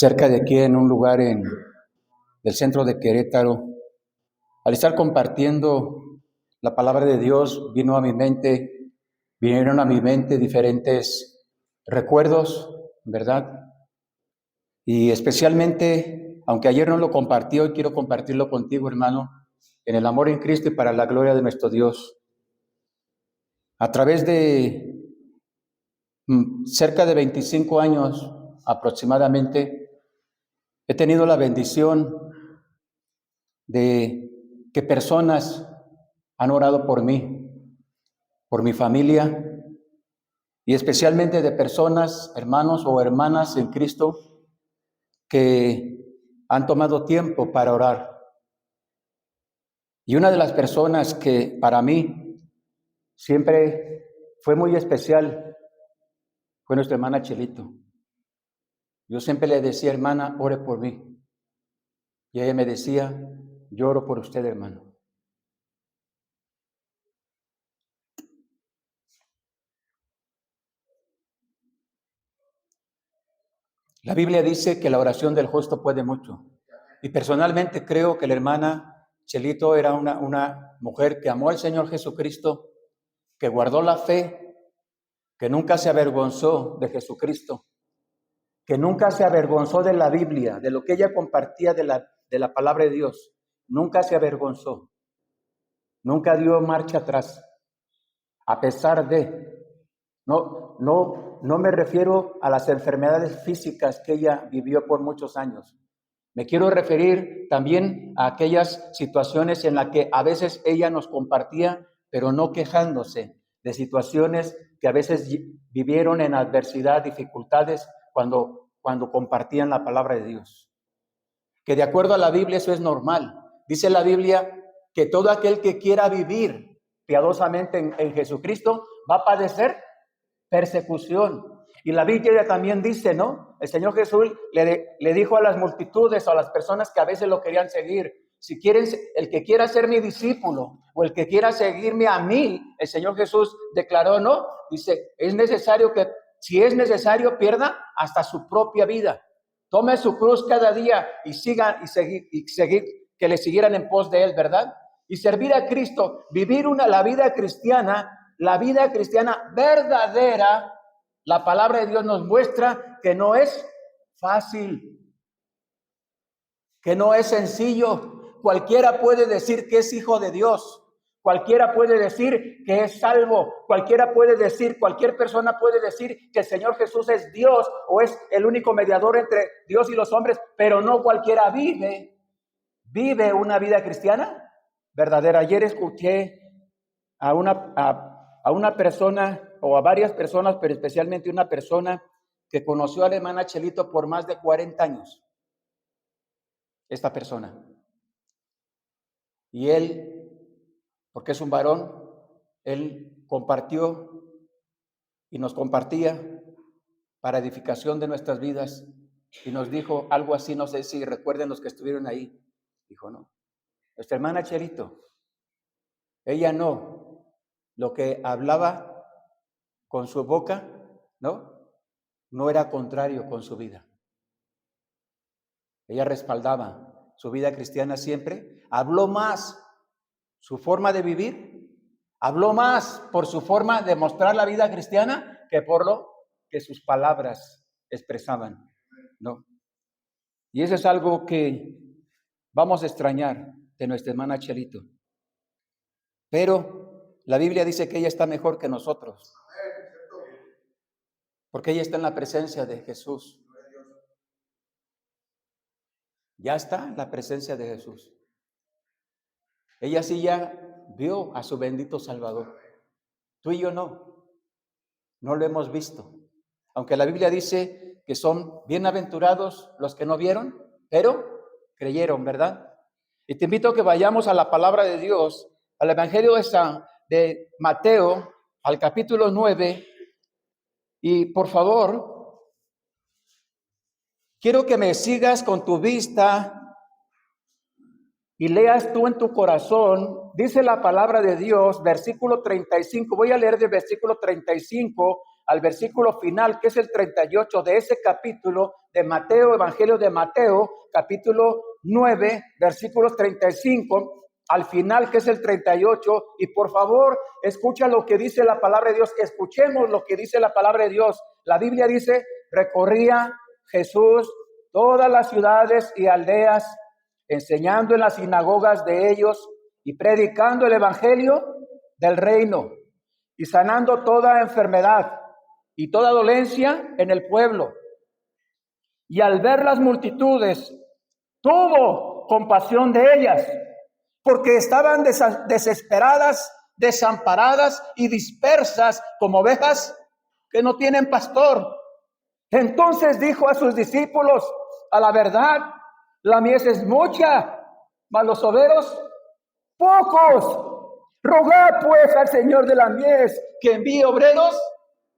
cerca de aquí, en un lugar del centro de Querétaro. Al estar compartiendo la palabra de Dios, vinieron a mi mente diferentes recuerdos, ¿verdad? Y especialmente, aunque ayer no lo compartí, hoy quiero compartirlo contigo, hermano, en el amor en Cristo y para la gloria de nuestro Dios. A través de cerca de 25 años aproximadamente, he tenido la bendición de que personas han orado por mí, por mi familia, y especialmente de personas, hermanos o hermanas en Cristo, que han tomado tiempo para orar. Y una de las personas que para mí siempre fue muy especial fue nuestra hermana Chelito. Yo siempre le decía, hermana, ore por mí. Y ella me decía, yo oro por usted, hermano. La Biblia dice que la oración del justo puede mucho. Y personalmente creo que la hermana Chelito era una mujer que amó al Señor Jesucristo, que guardó la fe, que nunca se avergonzó de Jesucristo, que nunca se avergonzó de la Biblia, de lo que ella compartía de la palabra de Dios. Nunca se avergonzó. Nunca dio marcha atrás. A pesar de... No me refiero a las enfermedades físicas que ella vivió por muchos años. Me quiero referir también a aquellas situaciones en las que a veces ella nos compartía, pero no quejándose de situaciones que a veces vivieron en adversidad, dificultades, cuando compartían la palabra de Dios. Que de acuerdo a la Biblia eso es normal. Dice la Biblia que todo aquel que quiera vivir piadosamente en Jesucristo va a padecer persecución. Y la Biblia también dice, ¿no? El Señor Jesús le dijo a las multitudes, a las personas que a veces lo querían seguir, si quieren, el que quiera ser mi discípulo o el que quiera seguirme a mí, el Señor Jesús declaró, ¿no? Dice, es necesario que, si es necesario, pierda hasta su propia vida. Tome su cruz cada día y seguir, que le siguieran en pos de él, ¿verdad? Y servir a Cristo, vivir la vida cristiana verdadera. La palabra de Dios nos muestra que no es fácil, que no es sencillo. Cualquiera puede decir que es hijo de Dios. Cualquiera puede decir que es salvo. Cualquier persona puede decir que el Señor Jesús es Dios o es el único mediador entre Dios y los hombres, pero no cualquiera vive una vida cristiana verdadera. Ayer escuché a una persona o a varias personas, pero especialmente una persona que conoció a la hermana Chelito por más de 40 años. Esta persona. Y él, porque es un varón, él compartió y nos compartía para edificación de nuestras vidas y nos dijo algo así, no sé si recuerden los que estuvieron ahí. Dijo, no, nuestra hermana Chelito, ella no, lo que hablaba con su boca, no era contrario con su vida. Ella respaldaba su vida cristiana siempre. Habló más su forma de vivir, habló más por su forma de mostrar la vida cristiana que por lo que sus palabras expresaban, ¿no? Y eso es algo que vamos a extrañar de nuestra hermana Chelito. Pero la Biblia dice que ella está mejor que nosotros, porque ella está en la presencia de Jesús. Ya está en la presencia de Jesús. Ella sí ya vio a su bendito Salvador. Tú y yo no lo hemos visto. Aunque la Biblia dice que son bienaventurados los que no vieron, pero creyeron, ¿verdad? Y te invito a que vayamos a la palabra de Dios, al Evangelio de Mateo, al capítulo 9. Y por favor, quiero que me sigas con tu vista y leas tú en tu corazón. Dice la palabra de Dios, versículo 35. Voy a leer del versículo 35 al versículo final, que es el 38 de ese capítulo de Mateo, Evangelio de Mateo, capítulo 9, versículos 35, al final, que es el 38, y por favor, escucha lo que dice la palabra de Dios, escuchemos lo que dice la palabra de Dios. La Biblia dice, recorría Jesús todas las ciudades y aldeas, enseñando en las sinagogas de ellos y predicando el evangelio del reino y sanando toda enfermedad y toda dolencia en el pueblo. Y al ver las multitudes, tuvo compasión de ellas, porque estaban desesperadas, desamparadas y dispersas como ovejas que no tienen pastor. Entonces dijo a sus discípulos, a la verdad, la mies es mucha, mas los obreros pocos. Rogad pues al Señor de la mies que envíe obreros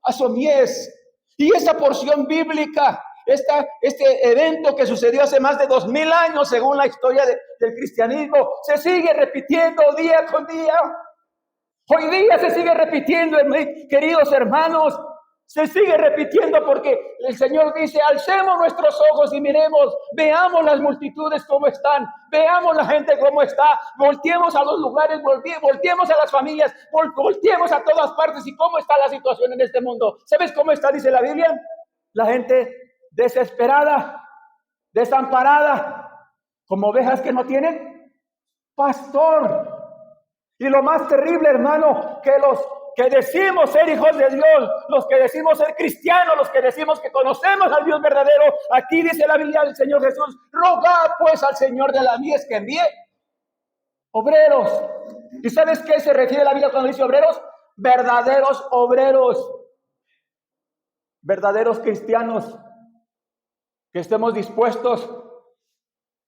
a su mies. Y esta porción bíblica, este evento que sucedió hace más de 2000 años, según la historia del cristianismo, se sigue repitiendo día con día. Hoy día se sigue repitiendo, queridos hermanos. Se sigue repitiendo porque el Señor dice, alcemos nuestros ojos y miremos, veamos las multitudes cómo están, veamos la gente cómo está, volteemos a los lugares, volteemos a las familias, volteemos a todas partes y cómo está la situación en este mundo. ¿Sabes cómo está? Dice la Biblia, la gente desesperada, desamparada, como ovejas que no tienen pastor. Y lo más terrible, hermano, que los que decimos ser hijos de Dios, los que decimos ser cristianos, los que decimos que conocemos al Dios verdadero, aquí dice la Biblia del Señor Jesús, rogad pues al Señor de la mies que envíe obreros. ¿Y sabes qué se refiere la Biblia cuando dice obreros? Verdaderos obreros, verdaderos cristianos, que estemos dispuestos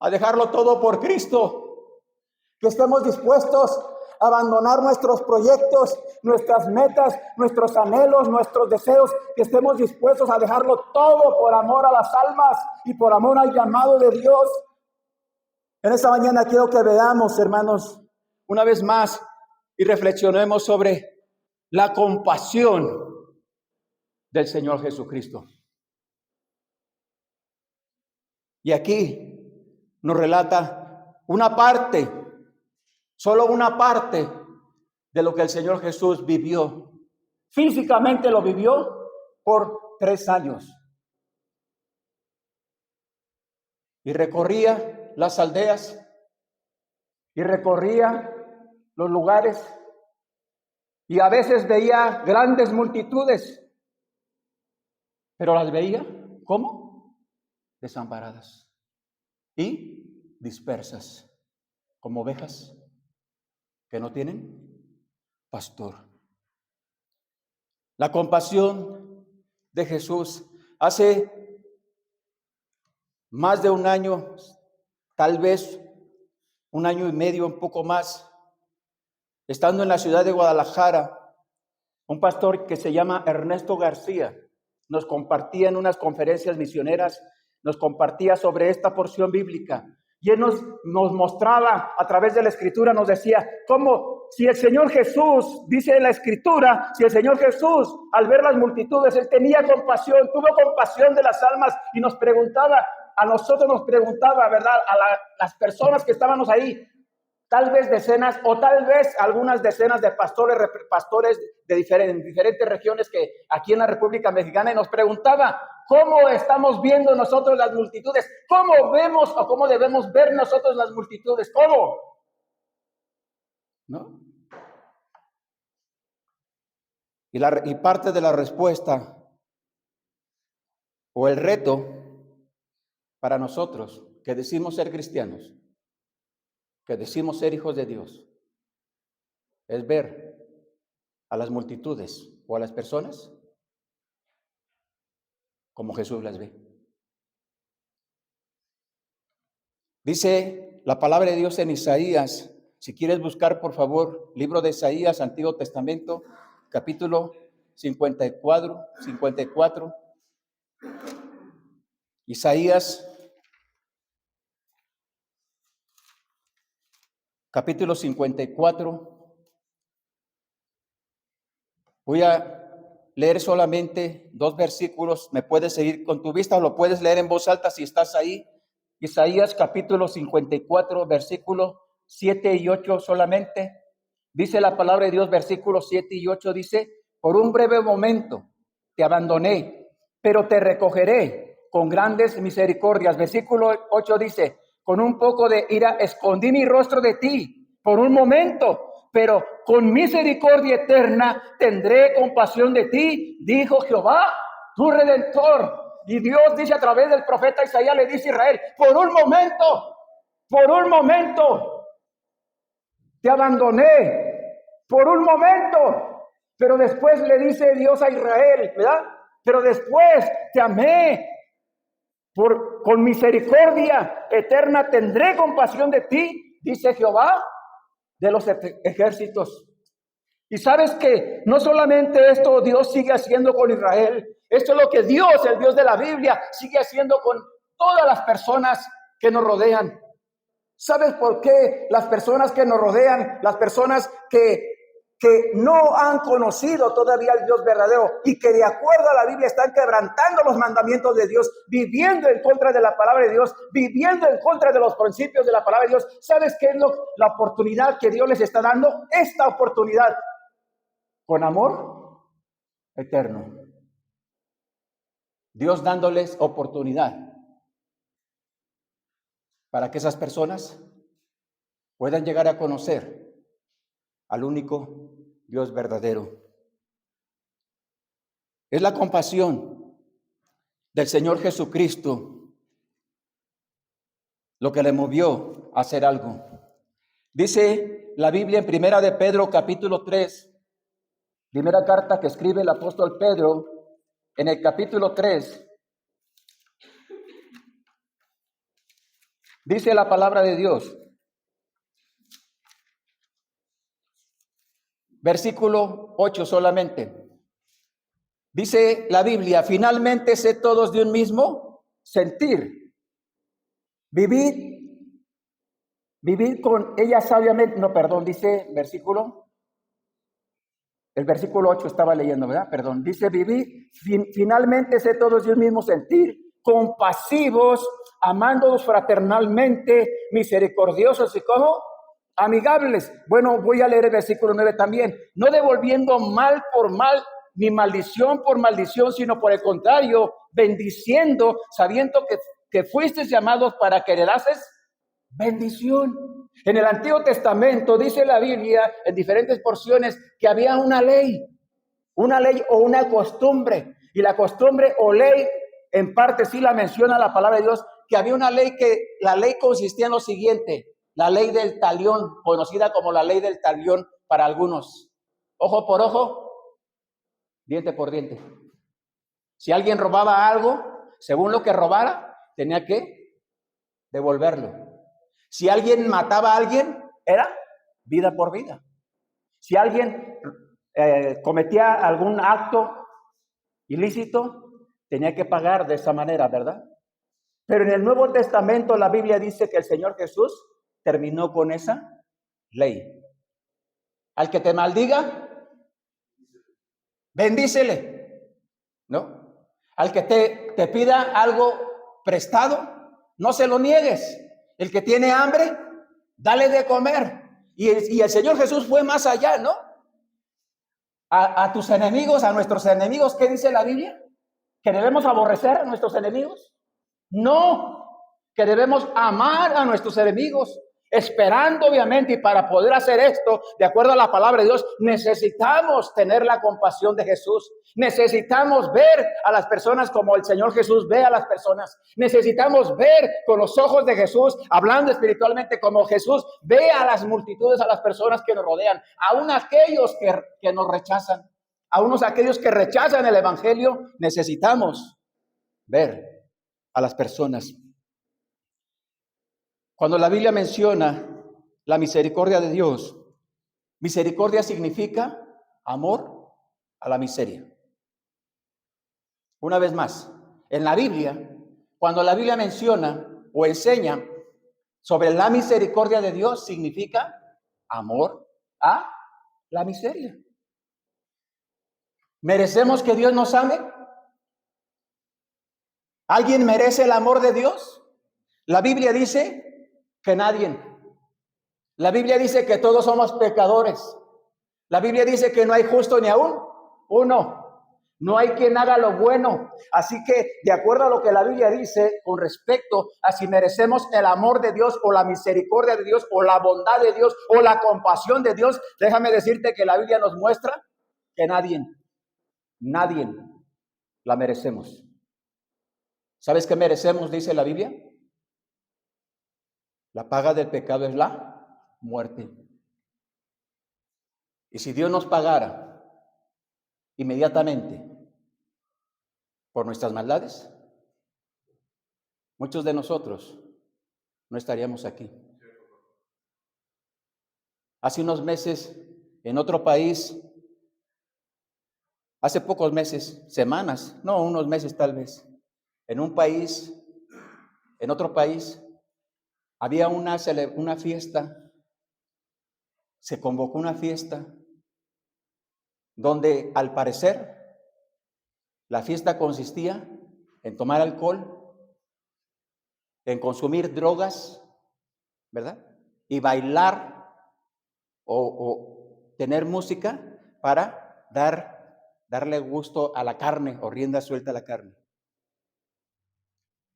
a dejarlo todo por Cristo, que estemos dispuestos a abandonar nuestros proyectos, nuestras metas, nuestros anhelos, nuestros deseos, que estemos dispuestos a dejarlo todo por amor a las almas y por amor al llamado de Dios. En esta mañana quiero que veamos, hermanos, una vez más y reflexionemos sobre la compasión del Señor Jesucristo. Y aquí nos relata una parte, solo una parte de lo que el Señor Jesús vivió. Físicamente lo vivió por 3 años. Y recorría las aldeas y recorría los lugares y a veces veía grandes multitudes, pero las veía, ¿cómo? Desamparadas y dispersas, como ovejas que no tienen pastor. La compasión de Jesús. Hace más de 1 año, tal vez 1 año y medio, un poco más, estando en la ciudad de Guadalajara, un pastor que se llama Ernesto García nos compartía en unas conferencias misioneras, nos compartía sobre esta porción bíblica. Y él nos mostraba a través de la Escritura, nos decía, cómo si el Señor Jesús, dice en la Escritura, si el Señor Jesús, al ver las multitudes, él tenía compasión, tuvo compasión de las almas y nos preguntaba, a nosotros nos preguntaba, ¿verdad? A las personas que estábamos ahí, tal vez decenas o tal vez algunas decenas de pastores de diferentes regiones que aquí en la República Mexicana, y nos preguntaba, ¿cómo estamos viendo nosotros las multitudes? ¿Cómo vemos o cómo debemos ver nosotros las multitudes? ¿Cómo? ¿No? Y parte de la respuesta o el reto para nosotros que decimos ser cristianos, que decimos ser hijos de Dios, es ver a las multitudes o a las personas como Jesús las ve. Dice la palabra de Dios en Isaías, si quieres buscar por favor, libro de Isaías, Antiguo Testamento, capítulo 54, Isaías, capítulo 54. Voy a leer solamente 2 versículos. Me puedes seguir con tu vista o lo puedes leer en voz alta si estás ahí. Isaías capítulo 54, versículos 7 y 8 solamente. Dice la palabra de Dios, versículos 7 y 8, dice: por un breve momento te abandoné, pero te recogeré con grandes misericordias. Versículo 8 dice: con un poco de ira escondí mi rostro de ti por un momento, pero con misericordia eterna tendré compasión de ti, dijo Jehová, tu Redentor. Y Dios dice a través del profeta Isaías, le dice a Israel: por un momento te abandoné, por un momento, pero después le dice Dios a Israel, ¿verdad? Pero después te amé, con misericordia eterna tendré compasión de ti, dice Jehová de los ejércitos. Y sabes que no solamente esto Dios sigue haciendo con Israel, esto es lo que Dios, el Dios de la Biblia, sigue haciendo con todas las personas que nos rodean. ¿Sabes por qué las personas que nos rodean, las personas que no han conocido todavía al Dios verdadero y que de acuerdo a la Biblia están quebrantando los mandamientos de Dios, viviendo en contra de la palabra de Dios, viviendo en contra de los principios de la palabra de Dios? ¿Sabes qué es la oportunidad que Dios les está dando? Esta oportunidad con amor eterno. Dios dándoles oportunidad para que esas personas puedan llegar a conocer al único Dios verdadero. Es la compasión del Señor Jesucristo lo que le movió a hacer algo. Dice la Biblia en Primera de Pedro capítulo 3, primera carta que escribe el apóstol Pedro, en el capítulo 3, dice la palabra de Dios, versículo 8 solamente. Dice la Biblia: finalmente sed todos de un mismo sentir. Vivid con ella sabiamente. No, perdón, dice el versículo 8 estaba leyendo, ¿verdad? Perdón, dice: vivid, finalmente sed todos de un mismo sentir, compasivos, amándonos fraternalmente, misericordiosos y como amigables. Bueno, voy a leer el versículo 9 también. No devolviendo mal por mal, ni maldición por maldición, sino por el contrario, bendiciendo, sabiendo que fuisteis llamados para que heredases bendición. En el Antiguo Testamento dice la Biblia en diferentes porciones que había una ley o una costumbre, y la costumbre o ley en parte sí la menciona la palabra de Dios, que había una ley la ley consistía en lo siguiente: la ley del talión, conocida como la ley del talión para algunos: ojo por ojo, diente por diente. Si alguien robaba algo, según lo que robara, tenía que devolverlo. Si alguien mataba a alguien, era vida por vida. Si alguien cometía algún acto ilícito, tenía que pagar de esa manera, ¿verdad? Pero en el Nuevo Testamento la Biblia dice que el Señor Jesús terminó con esa ley. Al que te maldiga, bendícele, ¿no? Al que te pida algo prestado, no se lo niegues. El que tiene hambre, dale de comer. Y el Señor Jesús fue más allá, ¿no? A tus enemigos, a nuestros enemigos, ¿qué dice la Biblia? ¿Que debemos aborrecer a nuestros enemigos? No, que debemos amar a nuestros enemigos, esperando obviamente, y para poder hacer esto, de acuerdo a la palabra de Dios, necesitamos tener la compasión de Jesús. Necesitamos ver a las personas como el Señor Jesús ve a las personas. Necesitamos ver con los ojos de Jesús, hablando espiritualmente, como Jesús ve a las multitudes, a las personas que nos rodean, aún aquellos que nos rechazan, aún aquellos que rechazan el evangelio. Necesitamos ver a las personas. Cuando la Biblia menciona la misericordia de Dios, misericordia significa amor a la miseria. Una vez más, en la Biblia, cuando la Biblia menciona o enseña sobre la misericordia de Dios, significa amor a la miseria. ¿Merecemos que Dios nos ame? ¿Alguien merece el amor de Dios? La Biblia dice que nadie. La Biblia dice que todos somos pecadores. La Biblia dice que no hay justo ni aún uno. No hay quien haga lo bueno. Así que, de acuerdo a lo que la Biblia dice con respecto a si merecemos el amor de Dios o la misericordia de Dios o la bondad de Dios o la compasión de Dios, déjame decirte que la Biblia nos muestra que nadie la merecemos. ¿Sabes qué merecemos? Dice la Biblia. La paga del pecado es la muerte. Y si Dios nos pagara inmediatamente por nuestras maldades, muchos de nosotros no estaríamos aquí. Hace unos meses, en otro país, hace pocos meses, semanas, no, unos meses tal vez, en otro país, había una fiesta, se convocó una fiesta, donde al parecer la fiesta consistía en tomar alcohol, en consumir drogas, ¿verdad? Y bailar o tener música para darle gusto a la carne o rienda suelta a la carne.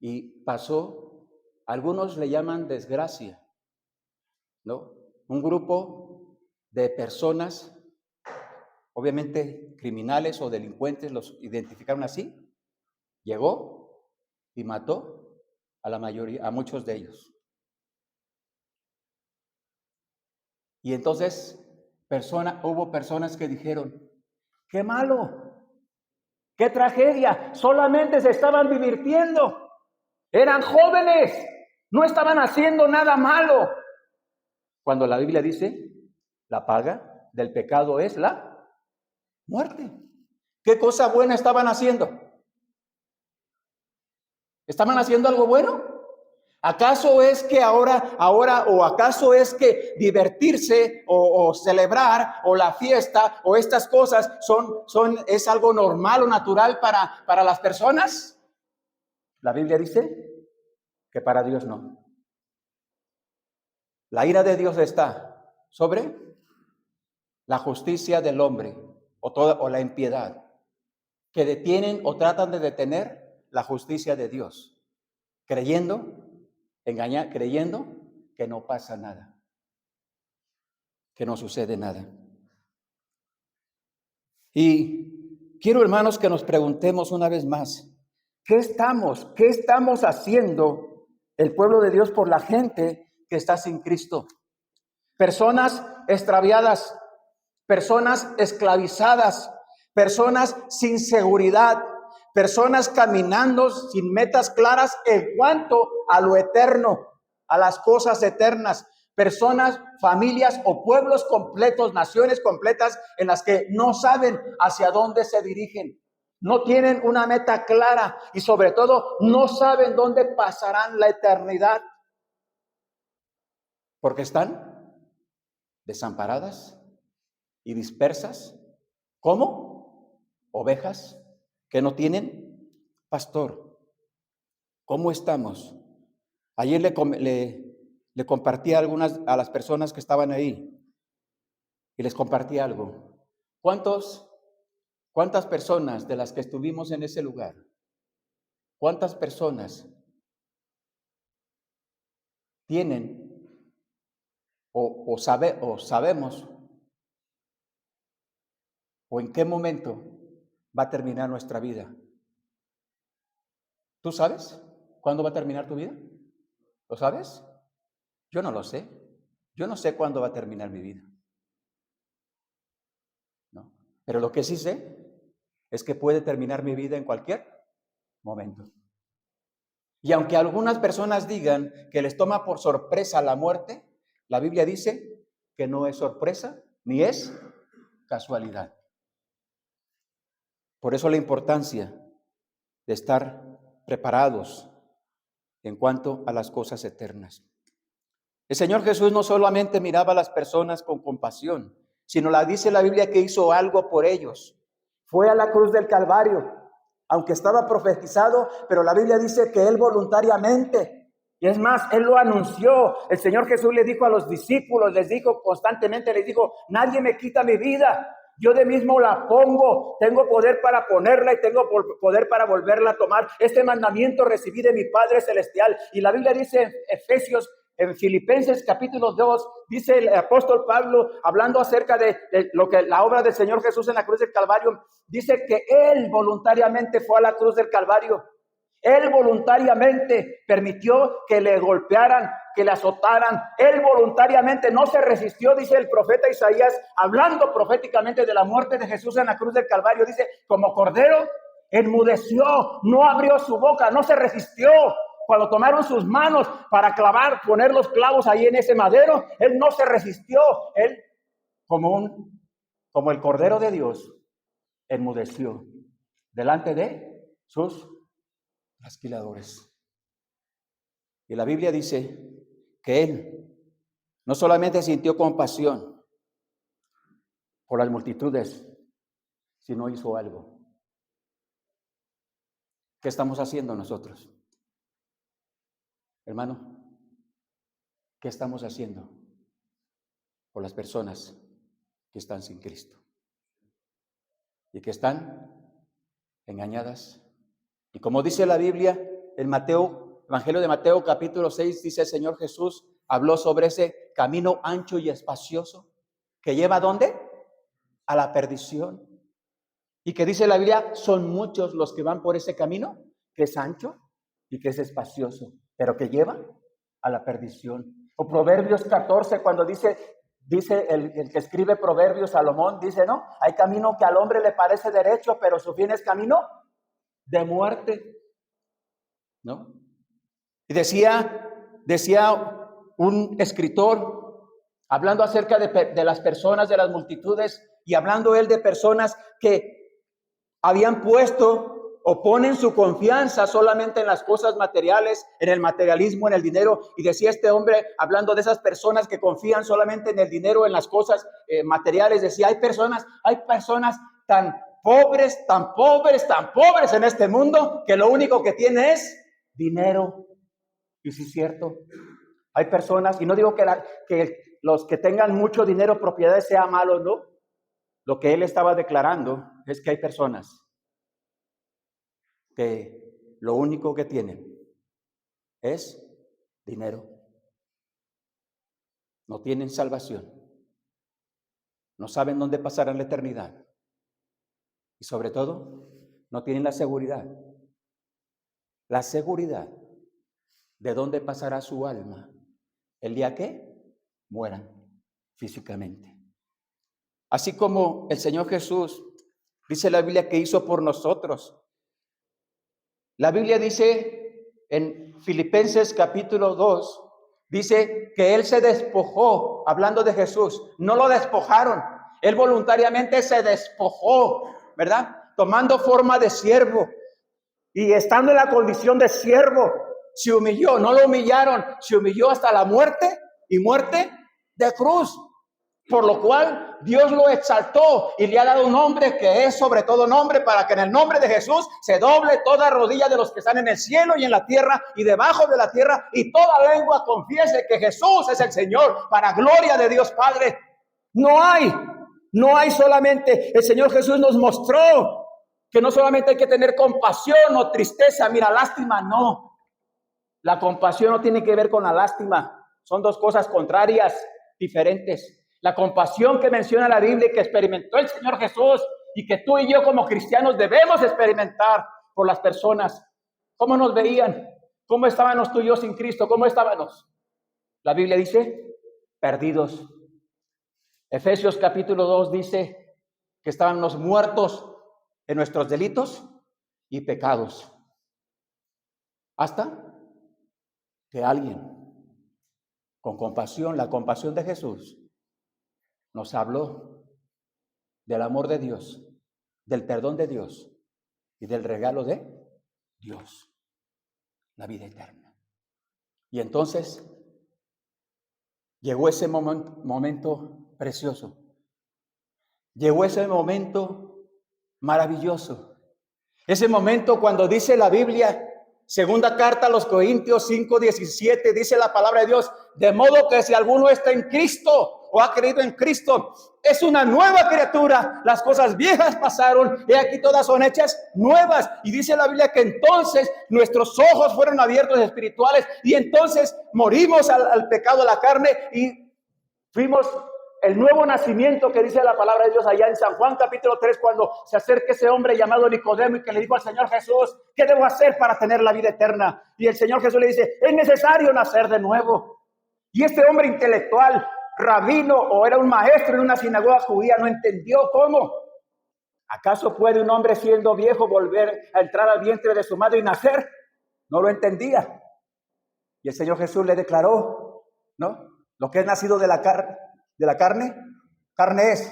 Y pasó, algunos le llaman desgracia, ¿no? Un grupo de personas, obviamente criminales o delincuentes, los identificaron así, llegó y mató a la mayoría, a muchos de ellos. Y entonces hubo personas que dijeron, qué malo, qué tragedia, solamente se estaban divirtiendo, eran jóvenes, no estaban haciendo nada malo. Cuando la Biblia dice, la paga del pecado es la muerte. ¿Qué cosa buena estaban haciendo? ¿Estaban haciendo algo bueno? ¿Acaso es que ahora, o acaso es que divertirse o celebrar o la fiesta o estas cosas es algo normal o natural para las personas? La Biblia dice que para Dios no. La ira de Dios está sobre la justicia del hombre o la impiedad, que detienen o tratan de detener la justicia de Dios, creyendo que no pasa nada, que no sucede nada. Y quiero, hermanos, que nos preguntemos una vez más, ¿qué estamos haciendo el pueblo de Dios por la gente que está sin Cristo? Personas extraviadas, personas esclavizadas, personas sin seguridad, personas caminando sin metas claras en cuanto a lo eterno, a las cosas eternas, personas, familias o pueblos completos, naciones completas en las que no saben hacia dónde se dirigen, no tienen una meta clara y sobre todo no saben dónde pasarán la eternidad, porque están desamparadas y dispersas como ovejas que no tienen pastor. ¿Cómo estamos? Ayer le compartí a las personas que estaban ahí y les compartí algo. ¿Cuántas personas de las que estuvimos en ese lugar? ¿Cuántas personas tienen o sabemos o en qué momento va a terminar nuestra vida? ¿Tú sabes cuándo va a terminar tu vida? ¿Lo sabes? Yo no lo sé. Yo no sé cuándo va a terminar mi vida. ¿No? Pero lo que sí sé es que puede terminar mi vida en cualquier momento. Y aunque algunas personas digan que les toma por sorpresa la muerte, la Biblia dice que no es sorpresa ni es casualidad. Por eso la importancia de estar preparados en cuanto a las cosas eternas. El Señor Jesús no solamente miraba a las personas con compasión, sino dice la Biblia que hizo algo por ellos. fue a la cruz del Calvario, aunque estaba profetizado, pero la Biblia dice que él voluntariamente, y es más, él lo anunció. El Señor Jesús le dijo a los discípulos, les dijo constantemente, les dijo, nadie me quita mi vida, yo de mismo la pongo, tengo poder para ponerla y tengo poder para volverla a tomar. Este mandamiento recibí de mi Padre Celestial. Y la Biblia dice en Efesios, en Filipenses capítulo 2, dice el apóstol Pablo, hablando acerca de lo que la obra del Señor Jesús en la cruz del Calvario, dice que él voluntariamente fue a la cruz del Calvario. Él voluntariamente permitió que le golpearan, que le azotaran. Él voluntariamente no se resistió, dice el profeta Isaías, hablando proféticamente de la muerte de Jesús en la cruz del Calvario. Dice, como cordero, enmudeció, no abrió su boca, no se resistió. Cuando tomaron sus manos para clavar, poner los clavos ahí en ese madero, él no se resistió. Él, como el cordero de Dios, enmudeció delante de sus trasquiladores. Y la Biblia dice que él no solamente sintió compasión por las multitudes, sino hizo algo. ¿Qué estamos haciendo nosotros? Hermano, ¿qué estamos haciendo por las personas que están sin Cristo y que están engañadas? Y como dice la Biblia, en Mateo, Evangelio de Mateo capítulo 6, dice el Señor Jesús, habló sobre ese camino ancho y espacioso que lleva ¿a dónde? A la perdición. Y que dice la Biblia, son muchos los que van por ese camino, que es ancho y que es espacioso, pero que lleva a la perdición. O Proverbios 14, cuando dice el que escribe Proverbios, Salomón, dice, ¿no? Hay camino que al hombre le parece derecho, pero su fin es camino de muerte, ¿no? Y decía un escritor, hablando acerca de las personas, de las multitudes, y hablando él de personas que habían puesto o ponen su confianza solamente en las cosas materiales, en el materialismo, en el dinero. Y decía este hombre, hablando de esas personas que confían solamente en el dinero, en las cosas materiales, decía, hay personas tan pobres, tan pobres, tan pobres en este mundo, que lo único que tiene es dinero. Y sí es cierto, hay personas, y no digo que los que tengan mucho dinero, propiedades, sea malo, ¿no? Lo que él estaba declarando es que hay personas que lo único que tienen es dinero. No tienen salvación. No saben dónde pasarán la eternidad. Y sobre todo, no tienen la seguridad. La seguridad de dónde pasará su alma el día que mueran físicamente. Así como el Señor Jesús, dice la Biblia, que hizo por nosotros. La Biblia dice en Filipenses capítulo 2, dice que Él se despojó, hablando de Jesús, no lo despojaron, Él voluntariamente se despojó, ¿verdad? Tomando forma de siervo y estando en la condición de siervo, se humilló, no lo humillaron, se humilló hasta la muerte y muerte de cruz. Por lo cual Dios lo exaltó y le ha dado un nombre que es sobre todo nombre, para que en el nombre de Jesús se doble toda rodilla de los que están en el cielo y en la tierra y debajo de la tierra, y toda lengua confiese que Jesús es el Señor, para gloria de Dios Padre. No hay solamente, el Señor Jesús nos mostró que no solamente hay que tener compasión o tristeza, mira, lástima, no. La compasión no tiene que ver con la lástima, son dos cosas contrarias, diferentes. La compasión que menciona la Biblia y que experimentó el Señor Jesús y que tú y yo como cristianos debemos experimentar por las personas. ¿Cómo nos veían? ¿Cómo estábamos tú y yo sin Cristo? ¿Cómo estábamos? La Biblia dice, perdidos. Efesios capítulo 2 dice que estábamos muertos en nuestros delitos y pecados. Hasta que alguien con compasión, la compasión de Jesús, nos habló del amor de Dios, del perdón de Dios y del regalo de Dios, la vida eterna. Y entonces llegó ese momento precioso. Llegó ese momento Maravilloso. Ese momento cuando dice la Biblia, segunda carta a los Corintios 5:17, dice la palabra de Dios, de modo que si alguno está en Cristo o ha creído en Cristo, es una nueva criatura. Las cosas viejas pasaron y aquí todas son hechas nuevas. Y dice la Biblia que entonces nuestros ojos fueron abiertos espirituales y entonces morimos al pecado de la carne y fuimos el nuevo nacimiento que dice la palabra de Dios allá en San Juan capítulo 3, cuando se acerca ese hombre llamado Nicodemo y que le dijo al Señor Jesús, ¿qué debo hacer para tener la vida eterna? Y el Señor Jesús le dice, es necesario nacer de nuevo. Y este hombre intelectual, rabino o era un maestro en una sinagoga judía, no entendió cómo. ¿Acaso puede un hombre siendo viejo volver a entrar al vientre de su madre y nacer? No lo entendía. Y el Señor Jesús le declaró, ¿no? Lo que es nacido de la carne, carne es.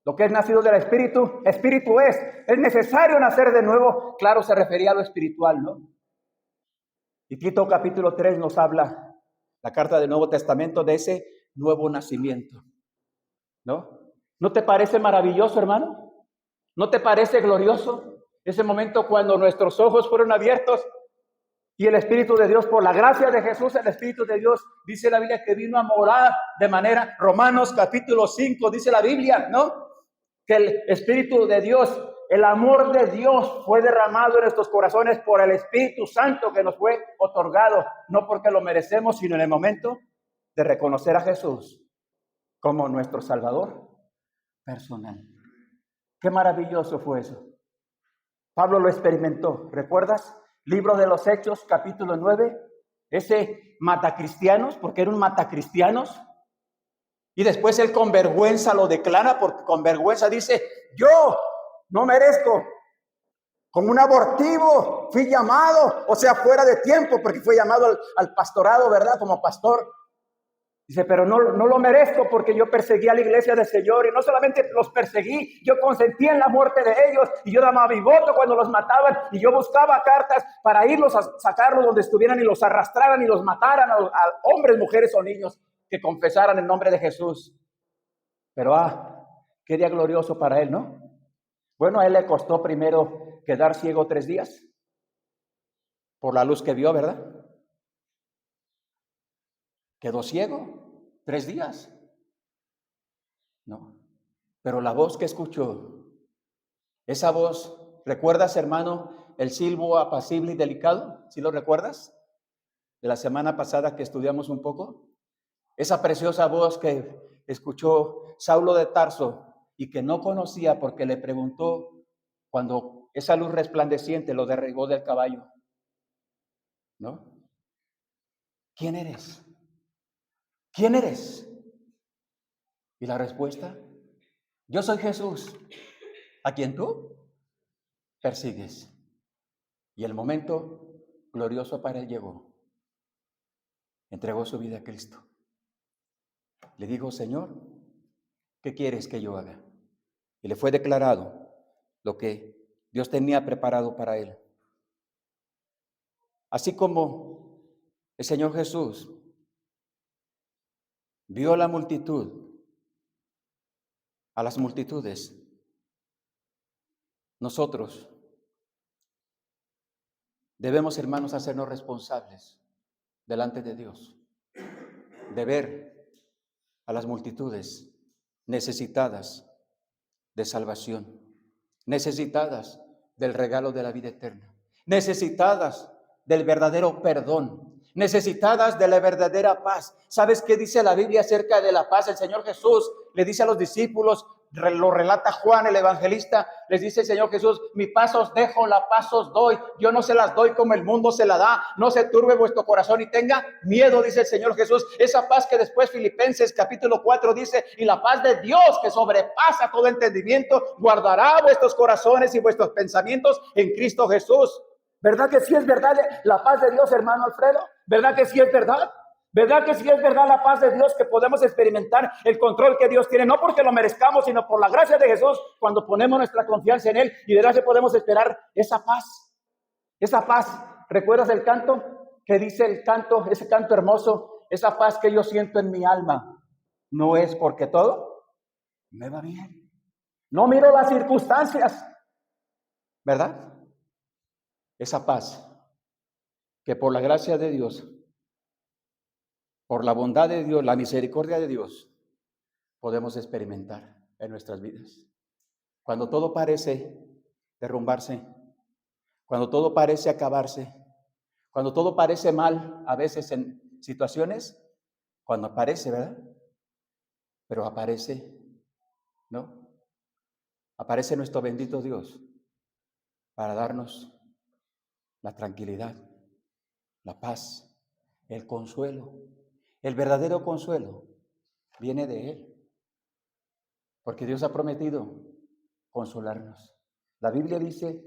Lo que es nacido del espíritu, espíritu es. Es necesario nacer de nuevo. Claro, se refería a lo espiritual, ¿no? Y Tito capítulo 3 nos habla, la carta del Nuevo Testamento, de ese nuevo nacimiento, ¿no? ¿No te parece maravilloso, hermano? ¿No te parece glorioso ese momento cuando nuestros ojos fueron abiertos y el Espíritu de Dios, por la gracia de Jesús, el Espíritu de Dios, dice la Biblia que vino a morar de manera, Romanos capítulo 5, dice la Biblia, ¿no? Que el Espíritu de Dios, el amor de Dios fue derramado en nuestros corazones por el Espíritu Santo que nos fue otorgado, no porque lo merecemos, sino en el momento de reconocer a Jesús como nuestro Salvador personal. Qué maravilloso fue eso. Pablo lo experimentó, ¿recuerdas? Libro de los Hechos, capítulo 9, ese matacristianos, porque era un matacristianos, y después él con vergüenza lo declara, porque con vergüenza dice, yo no merezco, como un abortivo fui llamado, o sea, fuera de tiempo, porque fue llamado al pastorado, ¿verdad? Como pastor. Dice, pero no lo merezco porque yo perseguí a la iglesia del Señor y no solamente los perseguí, yo consentí en la muerte de ellos y yo daba mi voto cuando los mataban y yo buscaba cartas para irlos a sacarlos donde estuvieran y los arrastraran y los mataran a hombres, mujeres o niños que confesaran el nombre de Jesús. Pero qué día glorioso para él, ¿no? Bueno, a él le costó primero quedar ciego 3 días por la luz que vio, ¿verdad? Quedó ciego 3 días. No. Pero la voz que escuchó, esa voz, ¿recuerdas, hermano, el silbo apacible y delicado? ¿Sí lo recuerdas? De la semana pasada que estudiamos un poco. Esa preciosa voz que escuchó Saulo de Tarso y que no conocía porque le preguntó cuando esa luz resplandeciente lo derribó del caballo, ¿no? ¿Quién eres? ¿Quién eres? Y la respuesta, yo soy Jesús, a quien tú persigues. Y el momento glorioso para él llegó. Entregó su vida a Cristo. Le dijo, Señor, ¿qué quieres que yo haga? Y le fue declarado lo que Dios tenía preparado para él. Así como el Señor Jesús vio a la multitud, a las multitudes, nosotros debemos, hermanos, hacernos responsables delante de Dios, de ver a las multitudes necesitadas de salvación, necesitadas del regalo de la vida eterna, necesitadas del verdadero perdón, necesitadas de la verdadera paz. ¿Sabes qué dice la Biblia acerca de la paz? El Señor Jesús le dice a los discípulos, lo relata Juan el evangelista, les dice el Señor Jesús, mi paz os dejo, la paz os doy, yo no se las doy como el mundo se la da, no se turbe vuestro corazón y tenga miedo, dice el Señor Jesús, esa paz que después Filipenses capítulo 4 dice, y la paz de Dios que sobrepasa todo entendimiento, guardará vuestros corazones y vuestros pensamientos en Cristo Jesús. ¿Verdad que sí es verdad la paz de Dios, hermano Alfredo? ¿Verdad que sí es verdad? ¿Verdad que sí es verdad la paz de Dios, que podemos experimentar el control que Dios tiene? No porque lo merezcamos, sino por la gracia de Jesús, cuando ponemos nuestra confianza en Él, y de verdad que podemos esperar esa paz. Esa paz, ¿recuerdas el canto? Que dice el canto, ese canto hermoso, esa paz que yo siento en mi alma, no es porque todo me va bien. No miro las circunstancias, ¿verdad? Esa paz que por la gracia de Dios, por la bondad de Dios, la misericordia de Dios, podemos experimentar en nuestras vidas. Cuando todo parece derrumbarse, cuando todo parece acabarse, cuando todo parece mal, a veces en situaciones, cuando aparece, ¿verdad? Pero aparece, ¿no? Aparece nuestro bendito Dios para darnos la tranquilidad, la paz, el consuelo. El verdadero consuelo viene de Él, porque Dios ha prometido consolarnos. La Biblia dice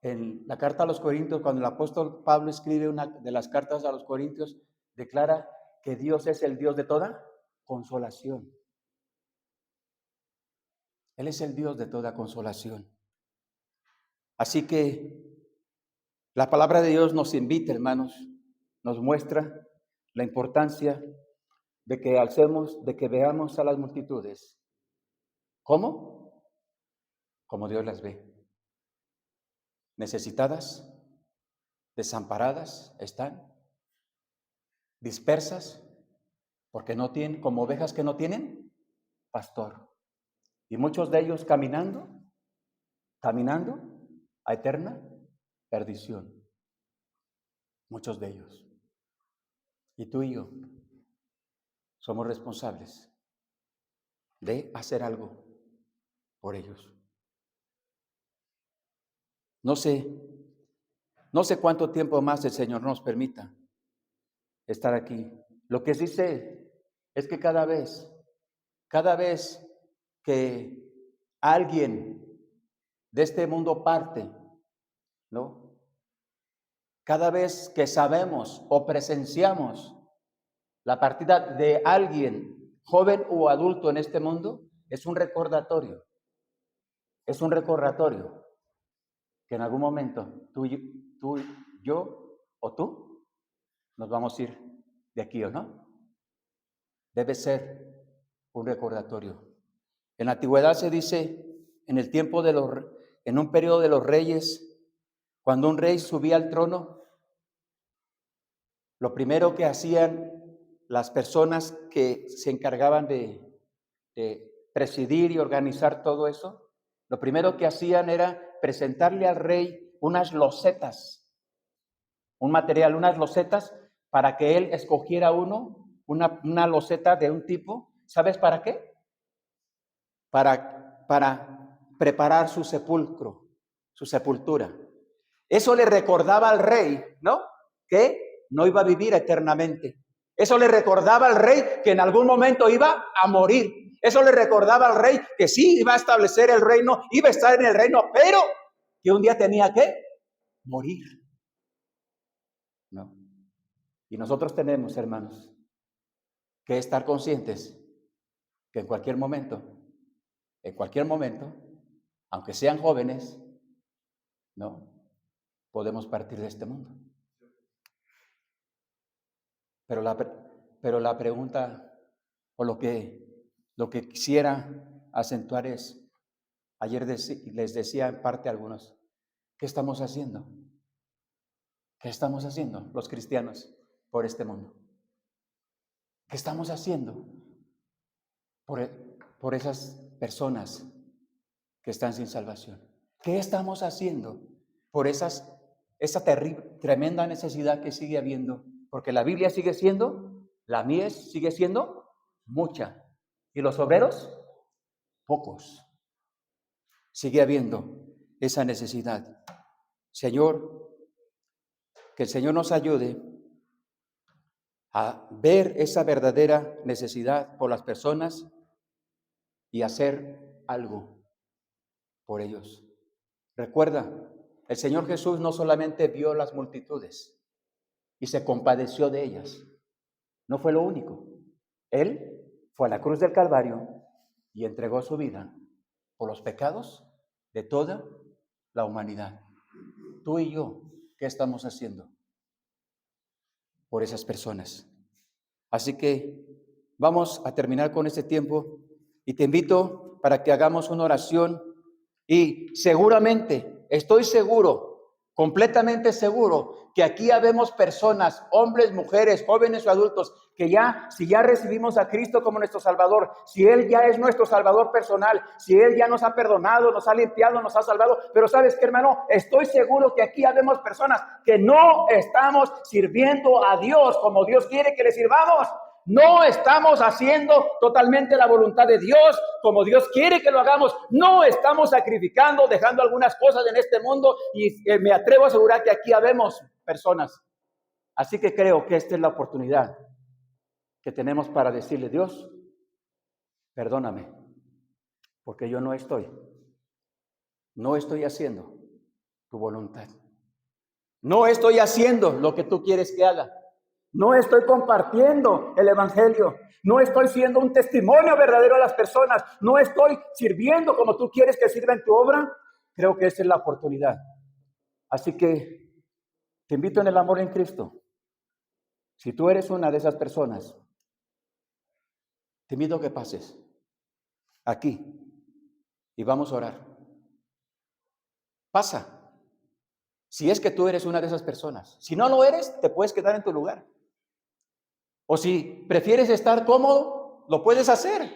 en la carta a los Corintios, cuando el apóstol Pablo escribe una de las cartas a los Corintios, declara que Dios es el Dios de toda consolación. Él es el Dios de toda consolación. Así que la palabra de Dios nos invita, hermanos, nos muestra la importancia de que alcemos, de que veamos a las multitudes. ¿Cómo? Como Dios las ve. Necesitadas, desamparadas están, dispersas, porque no tienen, como ovejas que no tienen pastor. Y muchos de ellos caminando a eterna perdición. Muchos de ellos. Y tú y yo somos responsables de hacer algo por ellos. No sé cuánto tiempo más el Señor nos permita estar aquí. Lo que sí sé es que cada vez que alguien de este mundo parte, ¿no? Cada vez que sabemos o presenciamos la partida de alguien, joven o adulto en este mundo, es un recordatorio. Es un recordatorio que en algún momento tú, yo o tú nos vamos a ir de aquí, ¿o no? Debe ser un recordatorio. En la antigüedad se dice, en el tiempo en un periodo de los reyes, cuando un rey subía al trono, lo primero que hacían las personas que se encargaban de presidir y organizar todo eso, lo primero que hacían era presentarle al rey unas losetas, un material, unas losetas, para que él escogiera una loseta de un tipo. ¿Sabes para qué? Para preparar su sepulcro, su sepultura. Eso le recordaba al rey, ¿no? Que no iba a vivir eternamente. Eso le recordaba al rey que en algún momento iba a morir. Eso le recordaba al rey que sí iba a establecer el reino, iba a estar en el reino, pero que un día tenía que morir. ¿No? Y nosotros tenemos, hermanos, que estar conscientes que en cualquier momento, aunque sean jóvenes, ¿no? Podemos partir de este mundo. Pero la pregunta, o lo que quisiera acentuar es, ayer les decía en parte a algunos, ¿qué estamos haciendo? ¿Qué estamos haciendo los cristianos por este mundo? ¿Qué estamos haciendo por esas personas que están sin salvación? ¿Qué estamos haciendo por esa tremenda necesidad que sigue habiendo? Porque la Biblia sigue siendo, la mies sigue siendo mucha, y los obreros, pocos. Sigue habiendo esa necesidad. Señor, que el Señor nos ayude a ver esa verdadera necesidad por las personas y hacer algo por ellos. Recuerda, el Señor Jesús no solamente vio las multitudes y se compadeció de ellas, no fue lo único. Él fue a la cruz del Calvario y entregó su vida por los pecados de toda la humanidad. Tú y yo, ¿qué estamos haciendo por esas personas? Así que vamos a terminar con este tiempo y te invito para que hagamos una oración y seguramente estoy seguro, completamente seguro, que aquí habemos personas, hombres, mujeres, jóvenes o adultos, que si ya recibimos a Cristo como nuestro Salvador, si Él ya es nuestro Salvador personal, si Él ya nos ha perdonado, nos ha limpiado, nos ha salvado, pero ¿sabes qué, hermano? Estoy seguro que aquí habemos personas que no estamos sirviendo a Dios como Dios quiere que le sirvamos. No estamos haciendo totalmente la voluntad de Dios como Dios quiere que lo hagamos. No estamos sacrificando, dejando algunas cosas en este mundo, y me atrevo a asegurar que aquí habemos personas. Así que creo que esta es la oportunidad que tenemos para decirle: Dios, perdóname, porque yo no estoy haciendo tu voluntad. No estoy haciendo lo que tú quieres que haga. No estoy compartiendo el evangelio. No estoy siendo un testimonio verdadero a las personas. No estoy sirviendo como tú quieres que sirva en tu obra. Creo que esa es la oportunidad. Así que te invito en el amor en Cristo. Si tú eres una de esas personas, te invito a que pases aquí y vamos a orar. Pasa. Si es que tú eres una de esas personas. Si no lo eres, te puedes quedar en tu lugar. O si prefieres estar cómodo, lo puedes hacer.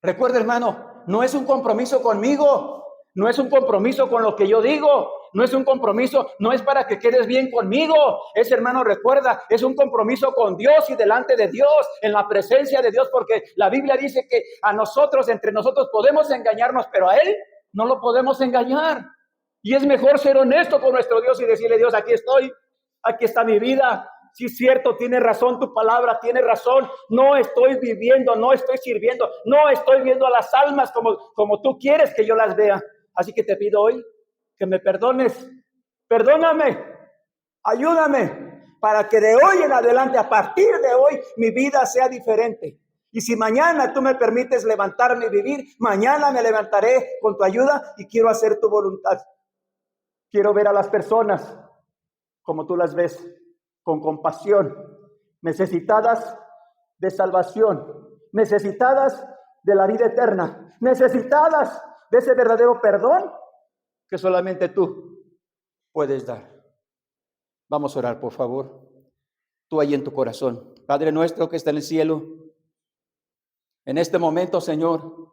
Recuerda, hermano, no es un compromiso conmigo, no es un compromiso con lo que yo digo, no es un compromiso, no es para que quedes bien conmigo. Es, hermano, recuerda, es un compromiso con Dios y delante de Dios, en la presencia de Dios, porque la Biblia dice que a nosotros, entre nosotros, podemos engañarnos, pero a Él no lo podemos engañar. Y es mejor ser honesto con nuestro Dios y decirle: Dios, aquí estoy, aquí está mi vida. Sí, es cierto, tiene razón tu palabra, tiene razón. No estoy viviendo, no estoy sirviendo, no estoy viendo a las almas como tú quieres que yo las vea. Así que te pido hoy que me perdones. Perdóname, ayúdame, para que de hoy en adelante, a partir de hoy, mi vida sea diferente. Y si mañana tú me permites levantarme y vivir, mañana me levantaré con tu ayuda y quiero hacer tu voluntad. Quiero ver a las personas como tú las ves, con compasión, necesitadas de salvación, necesitadas de la vida eterna, necesitadas de ese verdadero perdón que solamente tú puedes dar. Vamos a orar, por favor. Tú ahí en tu corazón. Padre nuestro que está en el cielo, en este momento, Señor,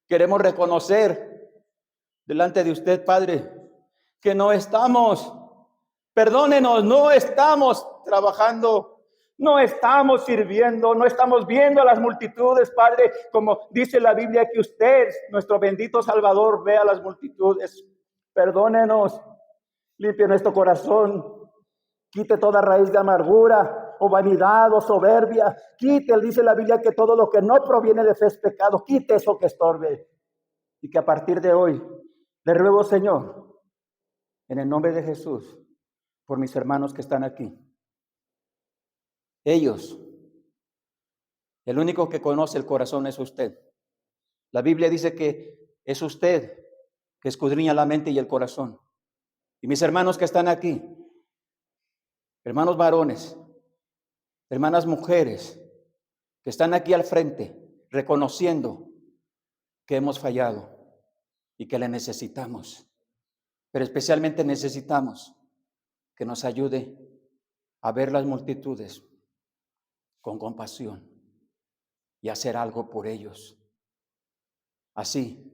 queremos reconocer delante de usted, Padre, que no estamos, perdónenos, no estamos trabajando, no estamos sirviendo, no estamos viendo a las multitudes, Padre, como dice la Biblia que usted, nuestro bendito Salvador, ve a las multitudes. Perdónenos, limpie nuestro corazón, quite toda raíz de amargura o vanidad o soberbia. Quite, dice la Biblia, que todo lo que no proviene de fe es pecado. Quite eso que estorbe. Y que a partir de hoy, le ruego, Señor, en el nombre de Jesús, por mis hermanos que están aquí. Ellos, el único que conoce el corazón es usted. La Biblia dice que es usted que escudriña la mente y el corazón. Y mis hermanos que están aquí, hermanos varones, hermanas mujeres, que están aquí al frente, reconociendo que hemos fallado y que le necesitamos. Pero especialmente necesitamos que nos ayude a ver las multitudes con compasión y hacer algo por ellos. Así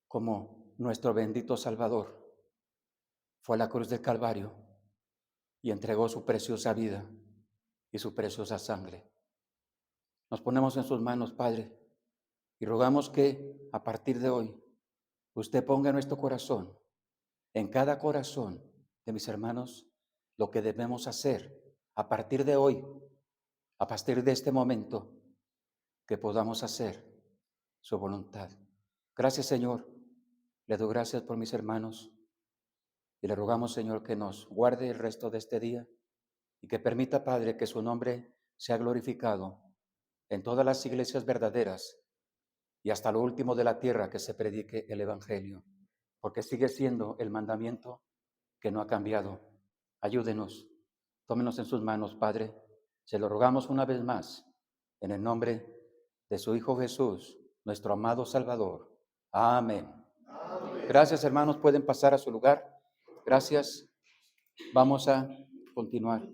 como nuestro bendito Salvador fue a la cruz del Calvario y entregó su preciosa vida y su preciosa sangre. Nos ponemos en sus manos, Padre, y rogamos que a partir de hoy usted ponga en nuestro corazón, en cada corazón de mis hermanos, lo que debemos hacer a partir de hoy, a partir de este momento, que podamos hacer su voluntad. Gracias, Señor. Le doy gracias por mis hermanos y le rogamos, Señor, que nos guarde el resto de este día y que permita, Padre, que su nombre sea glorificado en todas las iglesias verdaderas y hasta lo último de la tierra, que se predique el evangelio, porque sigue siendo el mandamiento que no ha cambiado. Ayúdenos, tómenos en sus manos, Padre. Se lo rogamos una vez más en el nombre de su Hijo Jesús, nuestro amado Salvador. Amén. Amén. Gracias, hermanos. Pueden pasar a su lugar. Gracias. Vamos a continuar.